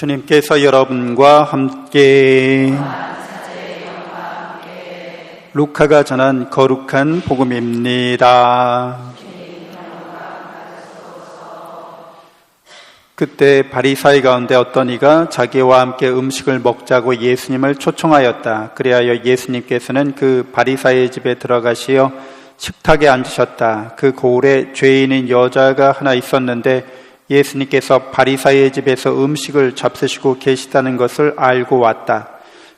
주님께서 여러분과 함께 루카가 전한 거룩한 복음입니다. 그때 바리사이 가운데 어떤 이가 자기와 함께 음식을 먹자고 예수님을 초청하였다. 그리하여 예수님께서는 그 바리사이의 집에 들어가시어 식탁에 앉으셨다. 그 고을에 죄인인 여자가 하나 있었는데 예수님께서 바리사이의 집에서 음식을 잡수시고 계시다는 것을 알고 왔다.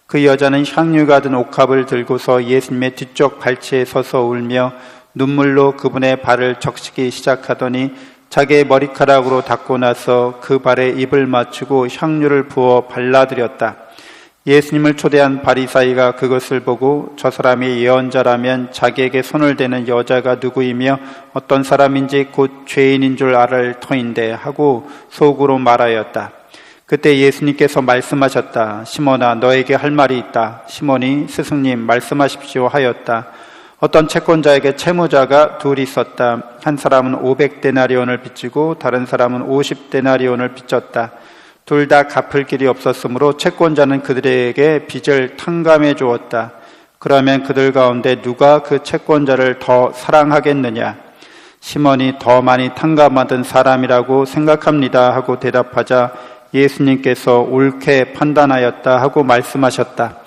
그 여자는 향유가 든 옥합을 들고서 예수님의 뒤쪽 발치에 서서 울며 눈물로 그분의 발을 적시기 시작하더니 자기의 머리카락으로 닦고 나서 그 발에 입을 맞추고 향유를 부어 발라드렸다. 예수님을 초대한 바리사이가 그것을 보고 저 사람이 예언자라면 자기에게 손을 대는 여자가 누구이며 어떤 사람인지 곧 죄인인 줄 알을 터인데 하고 속으로 말하였다. 그때 예수님께서 말씀하셨다. 시몬아, 너에게 할 말이 있다. 시몬이 스승님 말씀하십시오 하였다. 어떤 채권자에게 채무자가 둘이 있었다. 한 사람은 500데나리온을 빚지고 다른 사람은 50데나리온을 빚졌다. 둘 다 갚을 길이 없었으므로 채권자는 그들에게 빚을 탕감해 주었다. 그러면 그들 가운데 누가 그 채권자를 더 사랑하겠느냐? 시몬이 더 많이 탕감받은 사람이라고 생각합니다 하고 대답하자 예수님께서 옳게 판단하였다 하고 말씀하셨다.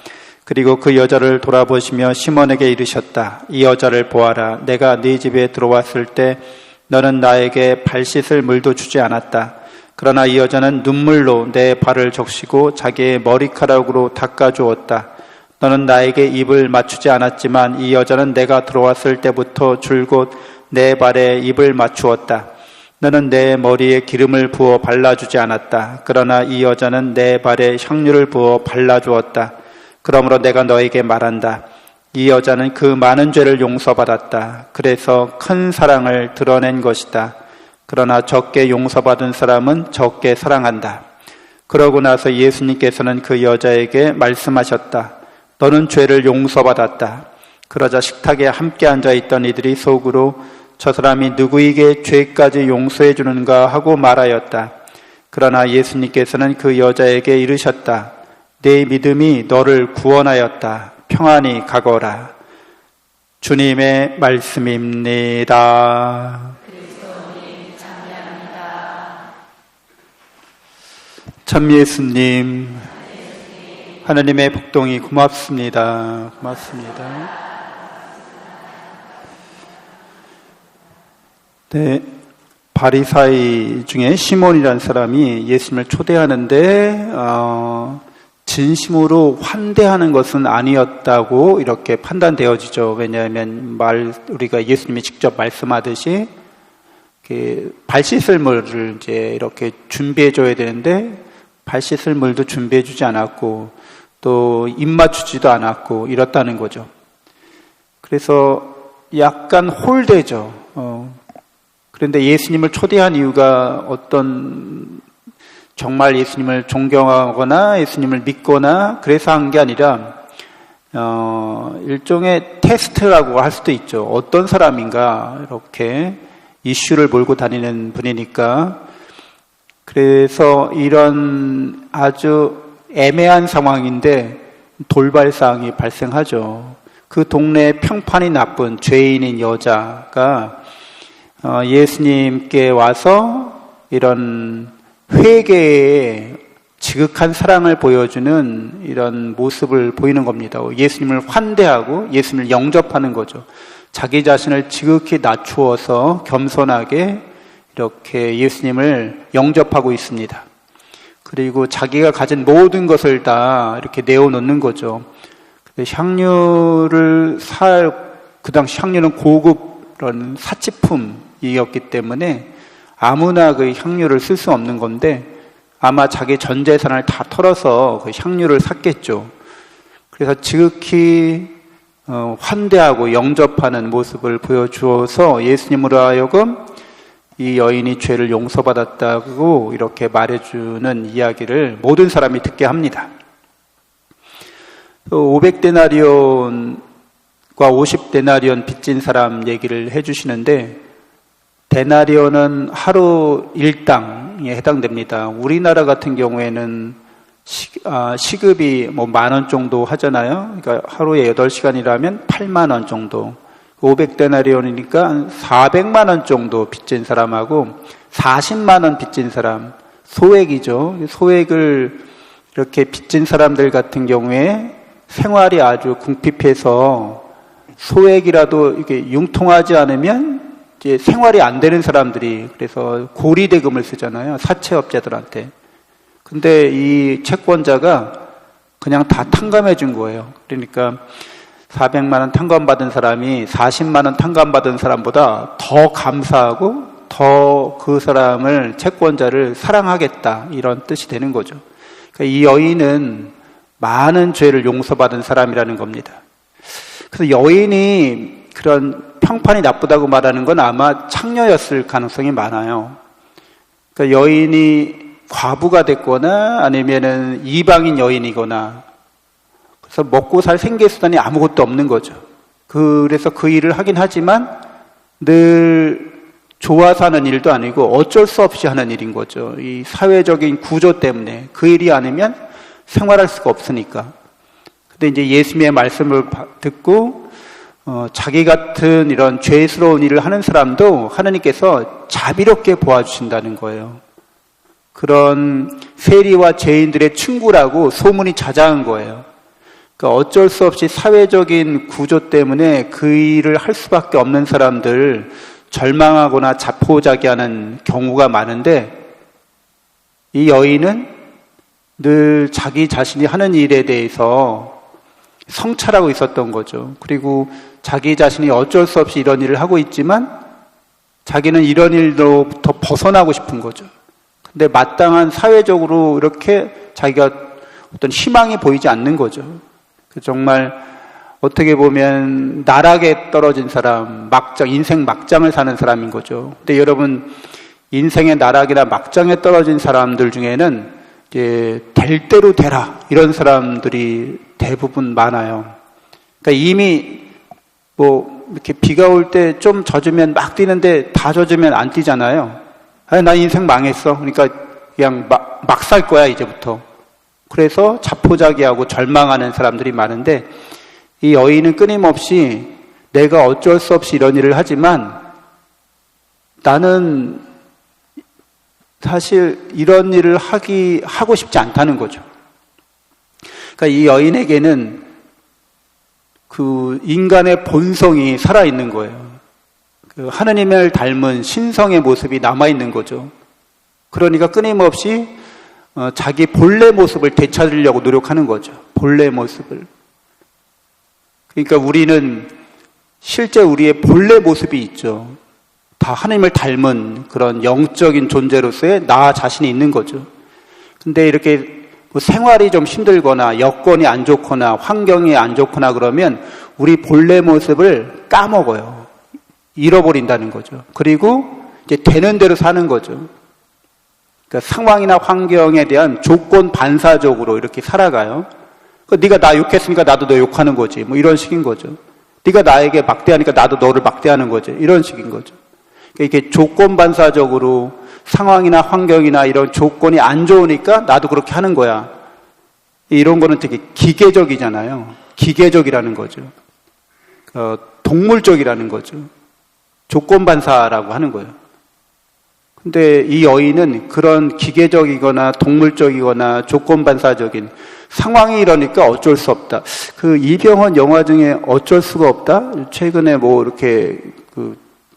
그리고 그 여자를 돌아보시며 시몬에게 이르셨다. 이 여자를 보아라. 내가 네 집에 들어왔을 때 너는 나에게 발 씻을 물도 주지 않았다. 그러나 이 여자는 눈물로 내 발을 적시고 자기의 머리카락으로 닦아주었다. 너는 나에게 입을 맞추지 않았지만 이 여자는 내가 들어왔을 때부터 줄곧 내 발에 입을 맞추었다. 너는 내 머리에 기름을 부어 발라주지 않았다. 그러나 이 여자는 내 발에 향유를 부어 발라주었다. 그러므로 내가 너에게 말한다. 이 여자는 그 많은 죄를 용서받았다. 그래서 큰 사랑을 드러낸 것이다. 그러나 적게 용서받은 사람은 적게 사랑한다. 그러고 나서 예수님께서는 그 여자에게 말씀하셨다. 너는 죄를 용서받았다. 그러자 식탁에 함께 앉아있던 이들이 속으로 저 사람이 누구에게 죄까지 용서해 주는가 하고 말하였다. 그러나 예수님께서는 그 여자에게 이르셨다. 내 믿음이 너를 구원하였다. 평안히 가거라. 주님의 말씀입니다. 참 예수님, 하나님의 복동이 고맙습니다. 고맙습니다. 네, 바리사이 중에 시몬이라는 사람이 예수님을 초대하는데 진심으로 환대하는 것은 아니었다고 이렇게 판단되어지죠. 왜냐하면 우리가 예수님이 직접 말씀하듯이 발 씻을 물을 이제 이렇게 준비해 줘야 되는데 발 씻을 물도 준비해 주지 않았고 또 입 맞추지도 않았고 이렇다는 거죠. 그래서 약간 홀대죠. 그런데 예수님을 초대한 이유가 정말 예수님을 존경하거나 예수님을 믿거나 그래서 한 게 아니라 일종의 테스트라고 할 수도 있죠. 어떤 사람인가 이렇게 이슈를 몰고 다니는 분이니까. 그래서 이런 아주 애매한 상황인데 돌발사항이 발생하죠. 그 동네에 평판이 나쁜 죄인인 여자가 예수님께 와서 이런 회개에 지극한 사랑을 보여주는 이런 모습을 보이는 겁니다. 예수님을 환대하고 예수님을 영접하는 거죠. 자기 자신을 지극히 낮추어서 겸손하게 이렇게 예수님을 영접하고 있습니다. 그리고 자기가 가진 모든 것을 다 이렇게 내어놓는 거죠. 향유를 그 당시 향유는 고급 그런 사치품이었기 때문에 아무나 그 향유를 쓸 수 없는 건데 아마 자기 전 재산을 다 털어서 그 향유를 샀겠죠. 그래서 지극히 환대하고 영접하는 모습을 보여주어서 예수님으로 하여금 이 여인이 죄를 용서받았다고 이렇게 말해주는 이야기를 모든 사람이 듣게 합니다. 500데나리온과 50데나리온 빚진 사람 얘기를 해주시는데 데나리온은 하루 일당 해당됩니다. 우리나라 같은 경우에는 시급이 뭐 10,000원 정도 하잖아요. 그러니까 하루에 8시간이라면 80,000원 정도. 500데나리온이니까 400만 원 정도 빚진 사람하고 40만 원 빚진 사람, 소액이죠. 소액을 이렇게 빚진 사람들 같은 경우에 생활이 아주 궁핍해서 소액이라도 이렇게 융통하지 않으면 이제 생활이 안 되는 사람들이, 그래서 고리대금을 쓰잖아요. 사채업자들한테. 근데 이 채권자가 그냥 다 탕감해 준 거예요. 그러니까 400만 원 탕감받은 사람이 40만 원 탕감받은 사람보다 더 감사하고 더 그 사람을, 채권자를 사랑하겠다, 이런 뜻이 되는 거죠. 그러니까 이 여인은 많은 죄를 용서받은 사람이라는 겁니다. 그래서 여인이 그런 평판이 나쁘다고 말하는 건 아마 창녀였을 가능성이 많아요. 그러니까 여인이 과부가 됐거나 아니면은 이방인 여인이거나, 그래서 먹고 살 생계수단이 아무것도 없는 거죠. 그래서 그 일을 하긴 하지만 늘 좋아서 하는 일도 아니고 어쩔 수 없이 하는 일인 거죠. 이 사회적인 구조 때문에 그 일이 아니면 생활할 수가 없으니까. 근데 이제 예수님의 말씀을 듣고 자기 같은 이런 죄스러운 일을 하는 사람도 하나님께서 자비롭게 보아주신다는 거예요. 그런 세리와 죄인들의 친구라고 소문이 자자한 거예요. 그러니까 어쩔 수 없이 사회적인 구조 때문에 그 일을 할 수밖에 없는 사람들, 절망하거나 자포자기하는 경우가 많은데, 이 여인은 늘 자기 자신이 하는 일에 대해서 성찰하고 있었던 거죠. 그리고 자기 자신이 어쩔 수 없이 이런 일을 하고 있지만 자기는 이런 일로부터 벗어나고 싶은 거죠. 근데 마땅한 사회적으로 이렇게 자기가 어떤 희망이 보이지 않는 거죠. 정말 어떻게 보면 나락에 떨어진 사람, 인생 막장을 사는 사람인 거죠. 근데 여러분, 인생의 나락이나 막장에 떨어진 사람들 중에는 이제 될 대로 되라, 이런 사람들이 대부분 많아요. 그러니까 이미 뭐 이렇게 비가 올 때 좀 젖으면 막 뛰는데 다 젖으면 안 뛰잖아요. 나 인생 망했어. 그러니까 그냥 막 살 거야, 이제부터. 그래서 자포자기하고 절망하는 사람들이 많은데, 이 여인은 끊임없이 내가 어쩔 수 없이 이런 일을 하지만 나는 사실 이런 일을 하고 싶지 않다는 거죠. 그러니까 이 여인에게는 그 인간의 본성이 살아있는 거예요. 그 하느님을 닮은 신성의 모습이 남아있는 거죠. 그러니까 끊임없이 자기 본래 모습을 되찾으려고 노력하는 거죠. 본래 모습을. 그러니까 우리는 실제 우리의 본래 모습이 있죠. 다 하나님을 닮은 그런 영적인 존재로서의 나 자신이 있는 거죠. 근데 이렇게 뭐 생활이 좀 힘들거나 여건이 안 좋거나 환경이 안 좋거나 그러면 우리 본래 모습을 까먹어요. 잃어버린다는 거죠. 그리고 이제 되는 대로 사는 거죠. 그러니까 상황이나 환경에 대한 조건 반사적으로 이렇게 살아가요. 네가 나 욕했으니까 나도 너 욕하는 거지. 뭐 이런 식인 거죠. 네가 나에게 막대하니까 나도 너를 막대하는 거지. 이런 식인 거죠. 그러니까 이렇게 조건 반사적으로 상황이나 환경이나 이런 조건이 안 좋으니까 나도 그렇게 하는 거야. 이런 거는 되게 기계적이잖아요. 기계적이라는 거죠. 동물적이라는 거죠. 조건 반사라고 하는 거예요. 근데 이 여인은 그런 기계적이거나 동물적이거나 조건 반사적인 상황이 이러니까 어쩔 수 없다. 그 이병헌 영화 중에 어쩔 수가 없다? 최근에 뭐 이렇게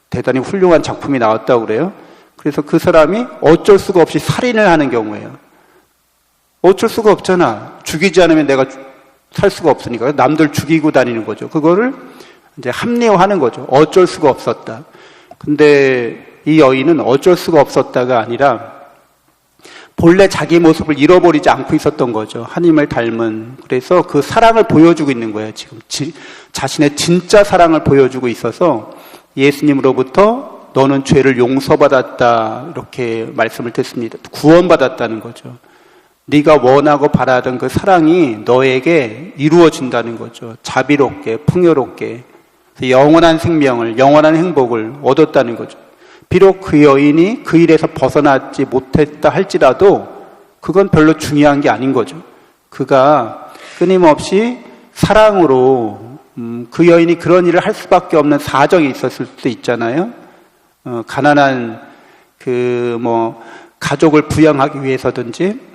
대단히 훌륭한 작품이 나왔다고 그래요. 그래서 그 사람이 어쩔 수가 없이 살인을 하는 경우예요. 어쩔 수가 없잖아. 죽이지 않으면 내가 살 수가 없으니까 남들 죽이고 다니는 거죠. 그거를 이제 합리화하는 거죠. 어쩔 수가 없었다. 근데 이 여인은 어쩔 수가 없었다가 아니라 본래 자기 모습을 잃어버리지 않고 있었던 거죠. 하나님을 닮은. 그래서 그 사랑을 보여주고 있는 거예요. 지금 자신의 진짜 사랑을 보여주고 있어서 예수님으로부터 너는 죄를 용서받았다, 이렇게 말씀을 듣습니다. 구원받았다는 거죠. 네가 원하고 바라던 그 사랑이 너에게 이루어진다는 거죠. 자비롭게, 풍요롭게. 영원한 생명을, 영원한 행복을 얻었다는 거죠. 비록 그 여인이 그 일에서 벗어나지 못했다 할지라도 그건 별로 중요한 게 아닌 거죠. 그가 끊임없이 사랑으로 그 여인이 그런 일을 할 수밖에 없는 사정이 있었을 수도 있잖아요. 가난한 가족을 부양하기 위해서든지.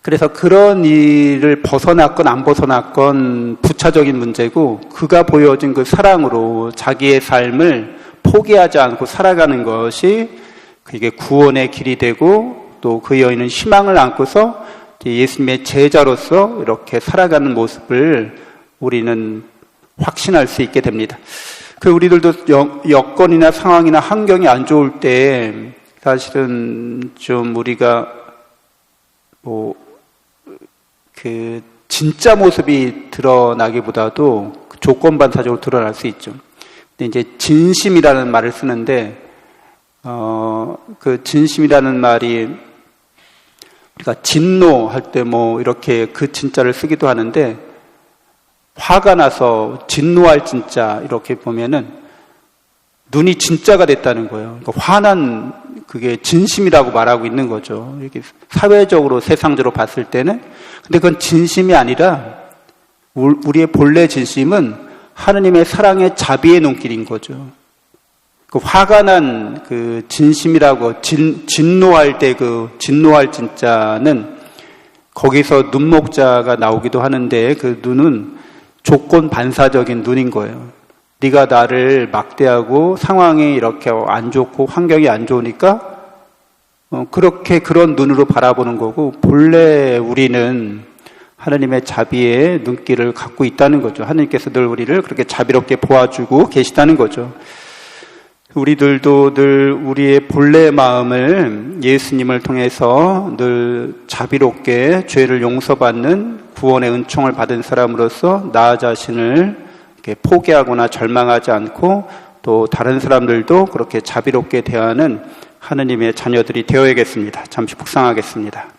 그래서 그런 일을 벗어났건 안 벗어났건 부차적인 문제고, 그가 보여준 그 사랑으로 자기의 삶을 포기하지 않고 살아가는 것이 그게 구원의 길이 되고, 또 그 여인은 희망을 안고서 예수님의 제자로서 이렇게 살아가는 모습을 우리는 확신할 수 있게 됩니다. 우리들도 여건이나 상황이나 환경이 안 좋을 때 사실은 좀 우리가 진짜 모습이 드러나기보다도 조건반사적으로 드러날 수 있죠. 근데 이제 진심이라는 말을 쓰는데, 그 진심이라는 말이 우리가 진노할 때 이렇게 그 진짜를 쓰기도 하는데, 화가 나서 진노할 진짜 이렇게 보면은 눈이 진짜가 됐다는 거예요. 그러니까 화난 그게 진심이라고 말하고 있는 거죠. 이렇게 사회적으로 세상적으로 봤을 때는. 근데 그건 진심이 아니라 우리의 본래 진심은 하느님의 사랑의 자비의 눈길인 거죠. 그 화가 난 그 진심이라고 진노할 때 그 진노할 진짜는 거기서 눈목자가 나오기도 하는데, 그 눈은 조건 반사적인 눈인 거예요. 네가 나를 막대하고 상황이 이렇게 안 좋고 환경이 안 좋으니까 그렇게 그런 눈으로 바라보는 거고, 본래 우리는 하나님의 자비의 눈길을 갖고 있다는 거죠. 하나님께서 늘 우리를 그렇게 자비롭게 보아주고 계시다는 거죠. 우리들도 늘 우리의 본래 마음을 예수님을 통해서 늘 자비롭게 죄를 용서받는 구원의 은총을 받은 사람으로서 나 자신을 이렇게 포기하거나 절망하지 않고, 또 다른 사람들도 그렇게 자비롭게 대하는 하느님의 자녀들이 되어야겠습니다. 잠시 묵상하겠습니다.